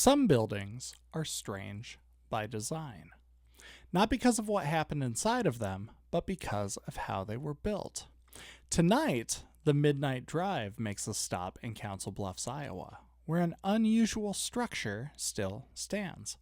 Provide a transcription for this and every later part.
Some buildings are strange by design, not because of what happened inside of them, but because of how they were built. Tonight, the Midnight Drive makes a stop in Council Bluffs, Iowa, where an unusual structure still stands.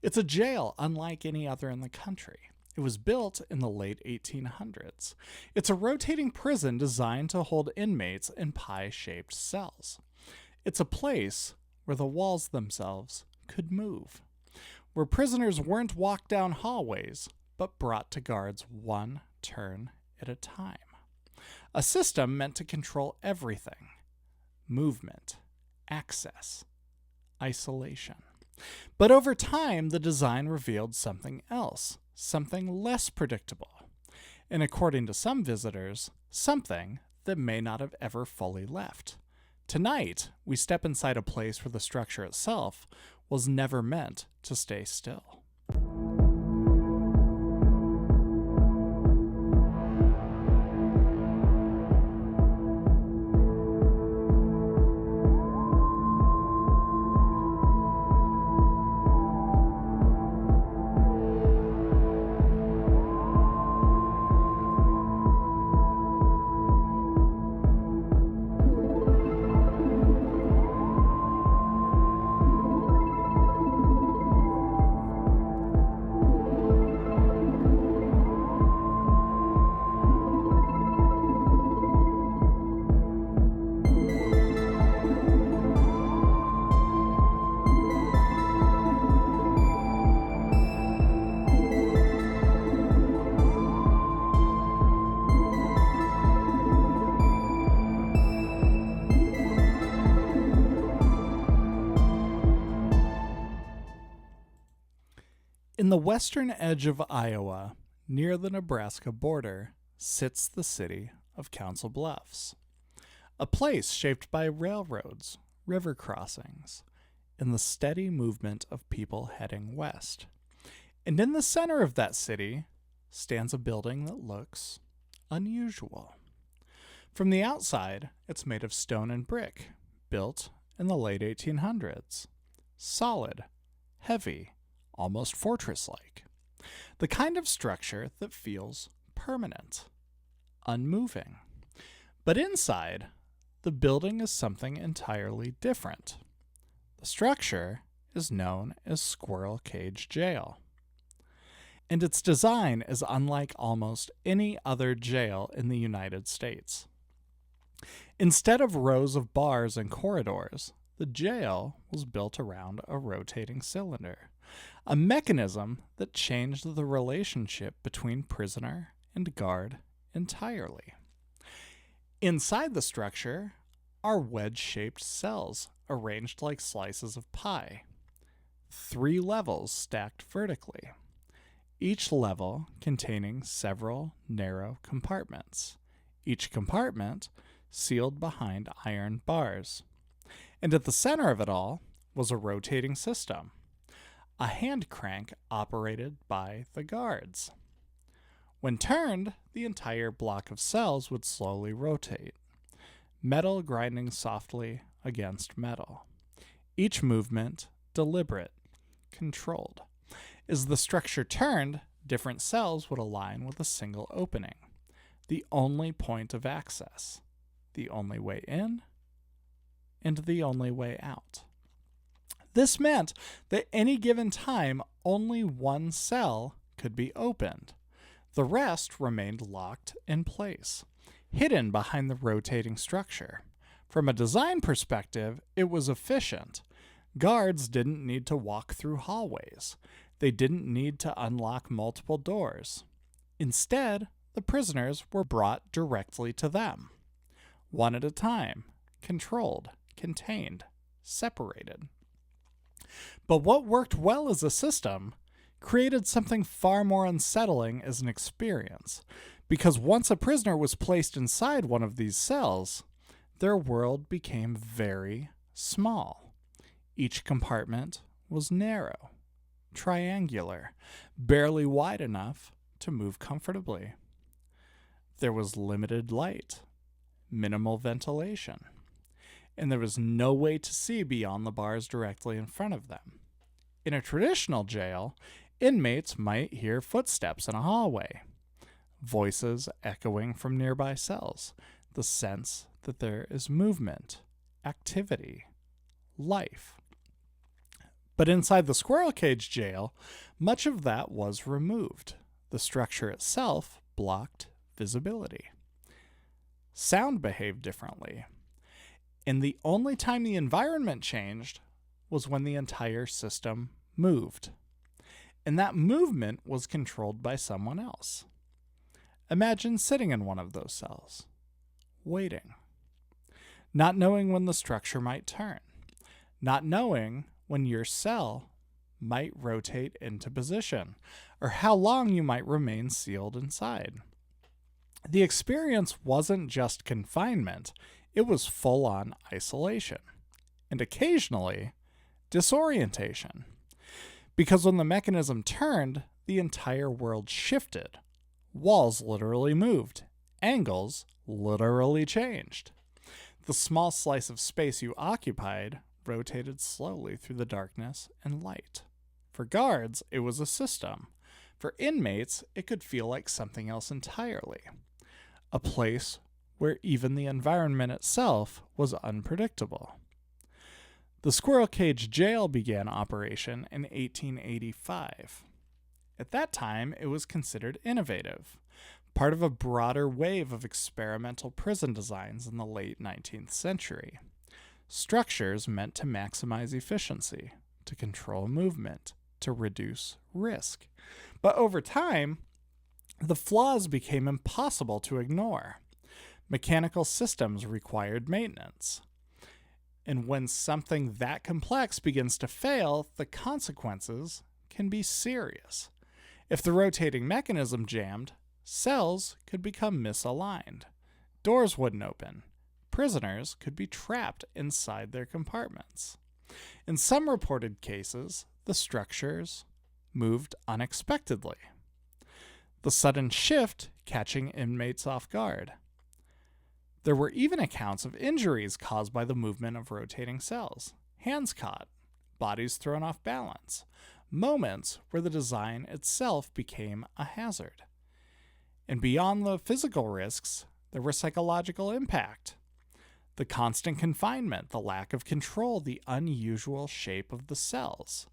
It's a jail unlike any other in the country. It was built in the late 1800s. It's a rotating prison designed to hold inmates in pie-shaped cells. It's a place where the walls themselves could move, where prisoners weren't walked down hallways, but brought to guards one turn at a time. A system meant to control everything: movement, access, isolation. But over time, the design revealed something else, something less predictable, and according to some visitors, something that may not have ever fully left. Tonight, we step inside a place where the structure itself was never meant to stay still. In the western edge of Iowa, near the Nebraska border, sits the city of Council Bluffs, a place shaped by railroads, river crossings, and the steady movement of people heading west. And in the center of that city stands a building that looks unusual. From the outside, it's made of stone and brick, built in the late 1800s. Solid, heavy, almost fortress-like. The kind of structure that feels permanent, unmoving. But inside, the building is something entirely different. The structure is known as Squirrel Cage Jail, and its design is unlike almost any other jail in the United States. Instead of rows of bars and corridors, the jail was built around a rotating cylinder, a mechanism that changed the relationship between prisoner and guard entirely. Inside the structure are wedge-shaped cells arranged like slices of pie, 3 levels stacked vertically, each level containing several narrow compartments, each compartment sealed behind iron bars. And at the center of it all was a rotating system, a hand crank operated by the guards. When turned, the entire block of cells would slowly rotate, metal grinding softly against metal. Each movement deliberate, controlled. As the structure turned, different cells would align with a single opening, the only point of access, the only way in, and the only way out. This meant that any given time, only one cell could be opened. The rest remained locked in place, hidden behind the rotating structure. From a design perspective, it was efficient. Guards didn't need to walk through hallways. They didn't need to unlock multiple doors. Instead, the prisoners were brought directly to them, one at a time, controlled, contained, separated. But what worked well as a system created something far more unsettling as an experience, because once a prisoner was placed inside one of these cells, their world became very small. Each compartment was narrow, triangular, barely wide enough to move comfortably. There was limited light, minimal ventilation, and there was no way to see beyond the bars directly in front of them. In a traditional jail, inmates might hear footsteps in a hallway, voices echoing from nearby cells, the sense that there is movement, activity, life. But inside the Squirrel Cage Jail, much of that was removed. The structure itself blocked visibility. Sound behaved differently. And the only time the environment changed was when the entire system moved. And that movement was controlled by someone else. Imagine sitting in one of those cells, waiting, not knowing when the structure might turn, not knowing when your cell might rotate into position, or how long you might remain sealed inside. The experience wasn't just confinement, it was full-on isolation, and occasionally disorientation. Because when the mechanism turned, the entire world shifted. Walls literally moved. Angles literally changed. The small slice of space you occupied rotated slowly through the darkness and light. For guards, it was a system. For inmates, it could feel like something else entirely. A place where even the environment itself was unpredictable. The Squirrel Cage Jail began operation in 1885. At that time, it was considered innovative, part of a broader wave of experimental prison designs in the late 19th century. Structures meant to maximize efficiency, to control movement, to reduce risk. But over time, the flaws became impossible to ignore. Mechanical systems required maintenance. And when something that complex begins to fail, the consequences can be serious. If the rotating mechanism jammed, cells could become misaligned. Doors wouldn't open. Prisoners could be trapped inside their compartments. In some reported cases, the structures moved unexpectedly. The sudden shift catching inmates off guard. There were even accounts of injuries caused by the movement of rotating cells. Hands caught, bodies thrown off balance, moments where the design itself became a hazard. And beyond the physical risks, there were psychological impact. The constant confinement, the lack of control, the unusual shape of the cells.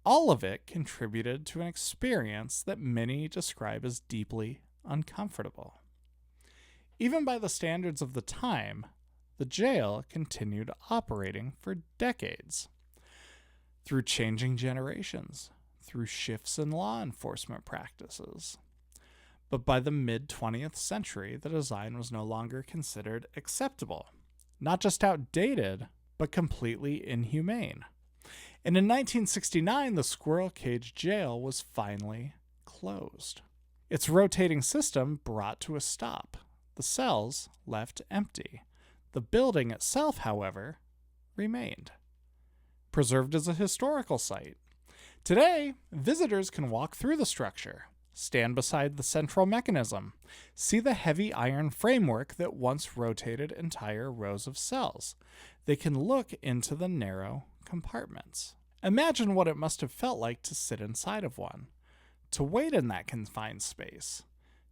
All of it contributed to an experience that many describe as deeply uncomfortable. Even by the standards of the time, the jail continued operating for decades. Through changing generations, through shifts in law enforcement practices. But by the mid-20th century, the design was no longer considered acceptable. Not just outdated, but completely inhumane. And in 1969, the Squirrel Cage Jail was finally closed. Its rotating system brought to a stop. The cells left empty. The building itself, however, remained, preserved as a historical site. Today, visitors can walk through the structure, stand beside the central mechanism, see the heavy iron framework that once rotated entire rows of cells. They can look into the narrow compartments. Imagine what it must have felt like to sit inside of one, to wait in that confined space,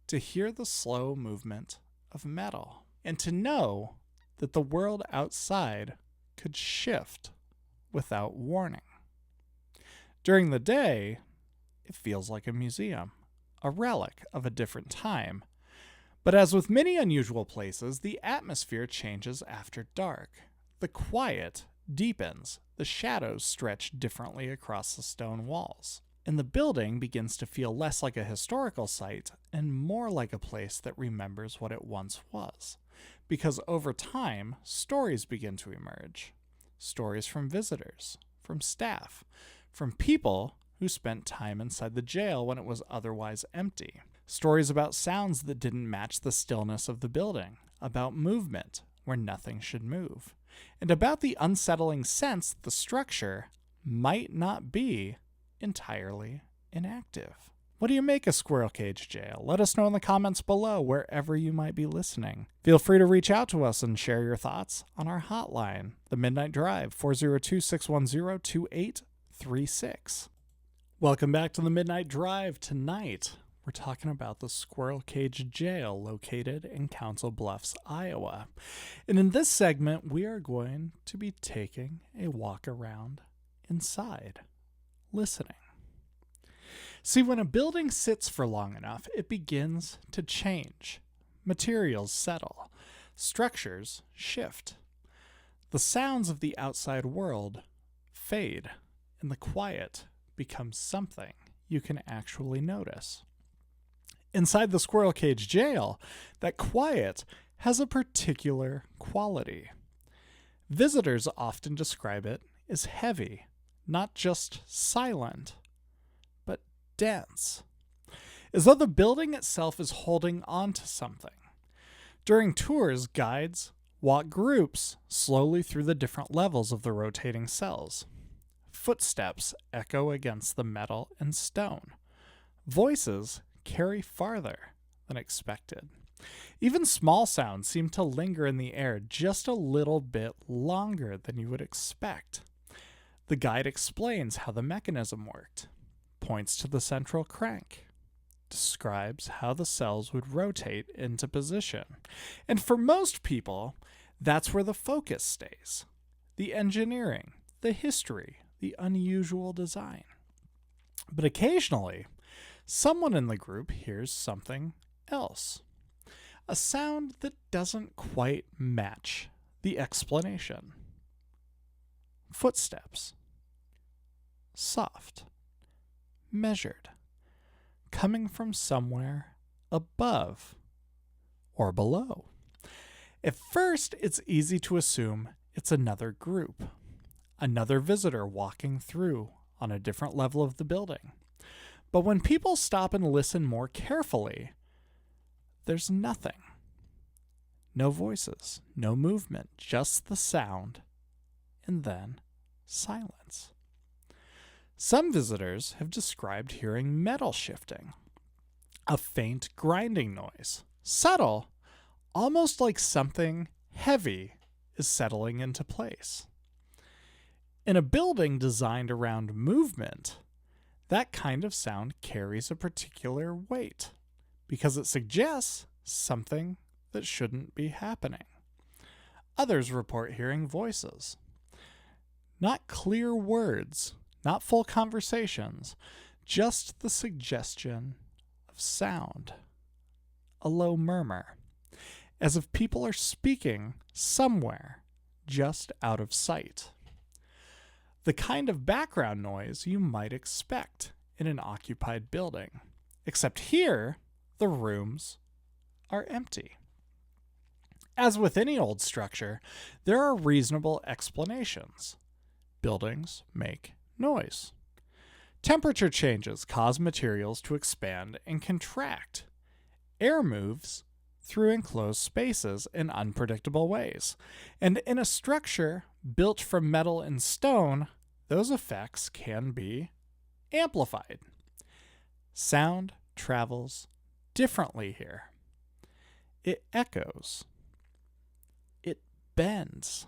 to hear the slow movement of metal, and to know that the world outside could shift without warning. During the day, it feels like a museum, a relic of a different time. But as with many unusual places, the atmosphere changes after dark. The quiet deepens, the shadows stretch differently across the stone walls, and the building begins to feel less like a historical site and more like a place that remembers what it once was. Because over time, stories begin to emerge. Stories from visitors, from staff, from people who spent time inside the jail when it was otherwise empty. Stories about sounds that didn't match the stillness of the building, about movement where nothing should move, and about the unsettling sense that the structure might not be entirely inactive. What do you make of Squirrel Cage Jail? Let us know in the comments below wherever you might be listening. Feel free to reach out to us and share your thoughts on our hotline, The Midnight Drive, 402-610-2836. Welcome back to The Midnight Drive. Tonight, we're talking about the Squirrel Cage Jail located in Council Bluffs, Iowa. And in this segment, we are going to be taking a walk around inside, listening. See, when a building sits for long enough, it begins to change. Materials settle. Structures shift. The sounds of the outside world fade, and the quiet becomes something you can actually notice. Inside the Squirrel Cage Jail, that quiet has a particular quality. Visitors often describe it as heavy, not just silent, but dense, as though the building itself is holding on to something. During tours, guides walk groups slowly through the different levels of the rotating cells. Footsteps echo against the metal and stone. Voices carry farther than expected. Even small sounds seem to linger in the air just a little bit longer than you would expect. The guide explains how the mechanism worked, points to the central crank, describes how the cells would rotate into position. And for most people, that's where the focus stays. The engineering, the history, the unusual design. But occasionally, someone in the group hears something else. A sound that doesn't quite match the explanation. Footsteps. Soft. Measured. Coming from somewhere above or below. At first, it's easy to assume it's another group. Another visitor walking through on a different level of the building. But when people stop and listen more carefully, there's nothing. No voices, no movement, just the sound, and then silence. Some visitors have described hearing metal shifting, a faint grinding noise, subtle, almost like something heavy is settling into place. In a building designed around movement, that kind of sound carries a particular weight because it suggests something that shouldn't be happening. Others report hearing voices. Not clear words, not full conversations, just the suggestion of sound. A low murmur, as if people are speaking somewhere just out of sight. The kind of background noise you might expect in an occupied building. Except here, the rooms are empty. As with any old structure, there are reasonable explanations. Buildings make noise. Temperature changes cause materials to expand and contract. Air moves through enclosed spaces in unpredictable ways. And in a structure built from metal and stone, those effects can be amplified. Sound travels differently here. It echoes. It bends.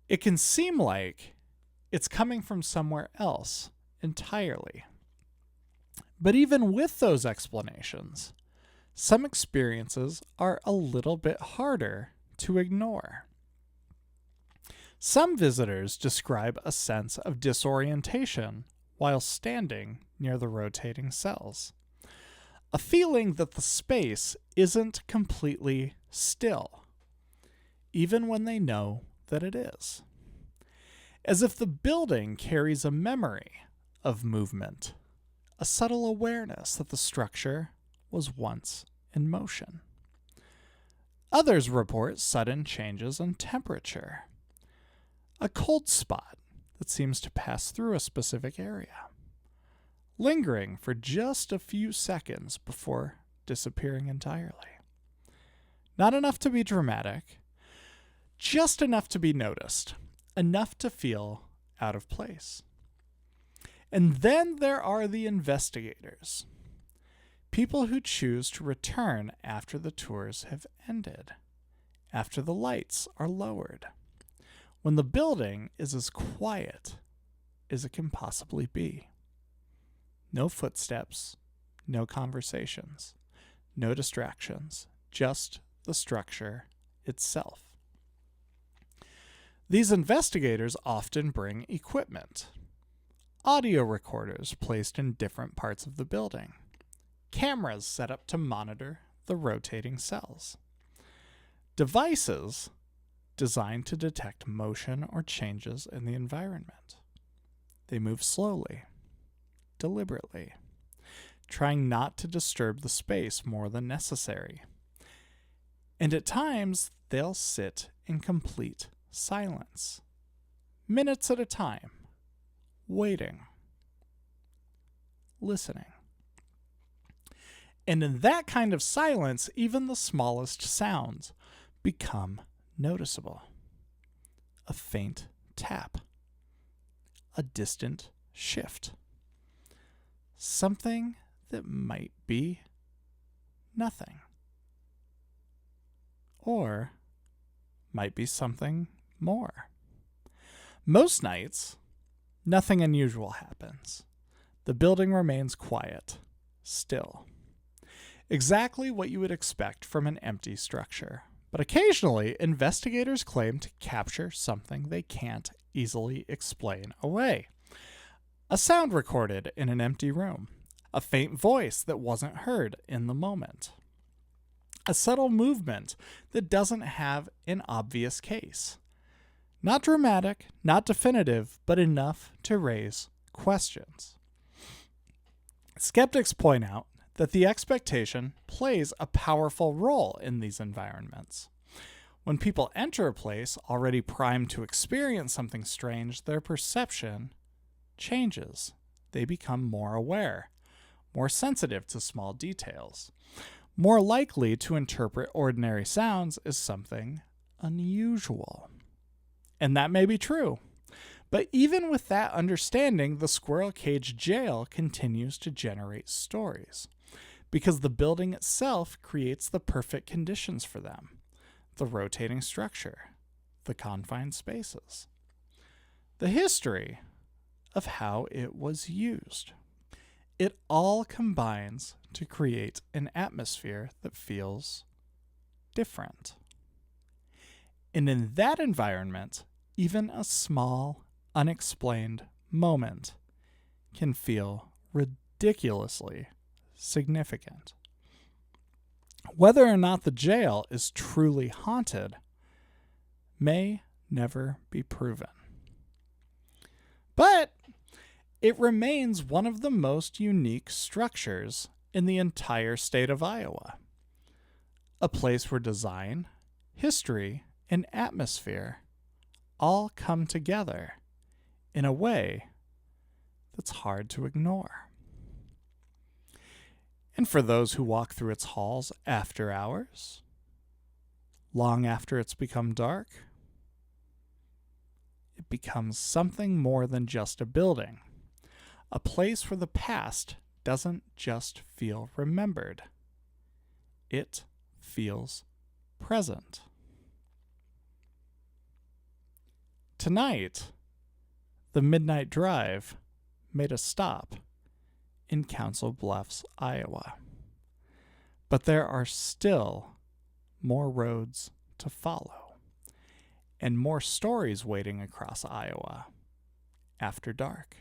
It can seem like it's coming from somewhere else entirely. But even with those explanations, some experiences are a little bit harder to ignore. Some visitors describe a sense of disorientation while standing near the rotating cells. A feeling that the space isn't completely still, even when they know that it is. As if the building carries a memory of movement, a subtle awareness that the structure was once in motion. Others report sudden changes in temperature. A cold spot that seems to pass through a specific area, lingering for just a few seconds before disappearing entirely. Not enough to be dramatic, just enough to be noticed, enough to feel out of place. And then there are the investigators, people who choose to return after the tours have ended, after the lights are lowered, when the building is as quiet as it can possibly be. No footsteps, no conversations, no distractions, just the structure itself. These investigators often bring equipment. Audio recorders placed in different parts of the building. Cameras set up to monitor the rotating cells. Devices designed to detect motion or changes in the environment. They move slowly, deliberately, trying not to disturb the space more than necessary. And at times, they'll sit in complete silence, minutes at a time, waiting, listening. And in that kind of silence, even the smallest sounds become noticeable. A faint tap, a distant shift, something that might be nothing, or might be something more. Most nights, nothing unusual happens. The building remains quiet, still. Exactly what you would expect from an empty structure. But occasionally, investigators claim to capture something they can't easily explain away. A sound recorded in an empty room. A faint voice that wasn't heard in the moment. A subtle movement that doesn't have an obvious case. Not dramatic, not definitive, but enough to raise questions. Skeptics point out that the expectation plays a powerful role in these environments. When people enter a place already primed to experience something strange, their perception changes. They become more aware, more sensitive to small details, more likely to interpret ordinary sounds as something unusual. And that may be true. But even with that understanding, the Squirrel Cage Jail continues to generate stories, because the building itself creates the perfect conditions for them. The rotating structure, the confined spaces, the history of how it was used. It all combines to create an atmosphere that feels different. And in that environment, even a small, unexplained moment can feel ridiculously significant. Whether or not the jail is truly haunted may never be proven. But it remains one of the most unique structures in the entire state of Iowa. A place where design, history, and atmosphere all come together in a way that's hard to ignore. And for those who walk through its halls after hours, long after it's become dark, it becomes something more than just a building, a place where the past doesn't just feel remembered. It feels present. Tonight, the Midnight Drive made a stop in Council Bluffs, Iowa. But there are still more roads to follow, and more stories waiting across Iowa after dark.